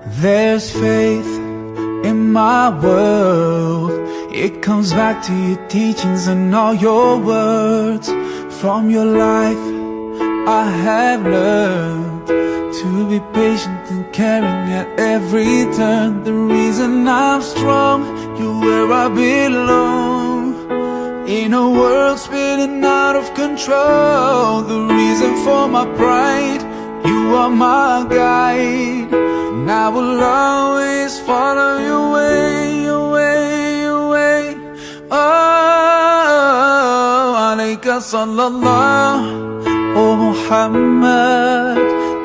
There's faith in my world. It comes back to your teachings and all your words. From your life I have learned to be patient and caring at every turn. The reason I'm strong, you're where I belong. In a world spinning out of control, the reason for my pride, you are my guide. And I will always follow your way, your way, your way. Oh, alayka sallallahu, oh Muhammad.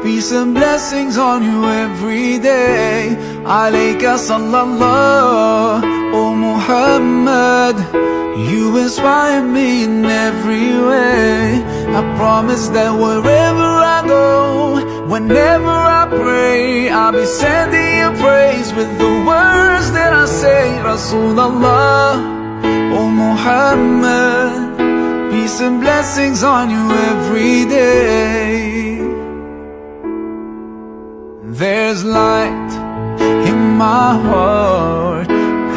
Peace and blessings on you every day. Alayka sallallahu, oh Muhammad. You inspire me in every way. I promise that wherever I go, whenever I pray, I'll be sending you praise with the words that I say. Rasulullah, oh Muhammad. Peace and blessings on you every day. There's light in my heart,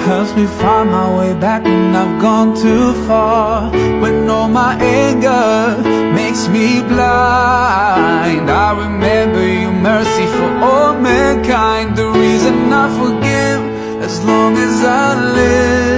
helps me find my way back when I've gone too far. When all my anger makes me blind, I remember your mercy for all mankind. The reason I forgive as long as I live.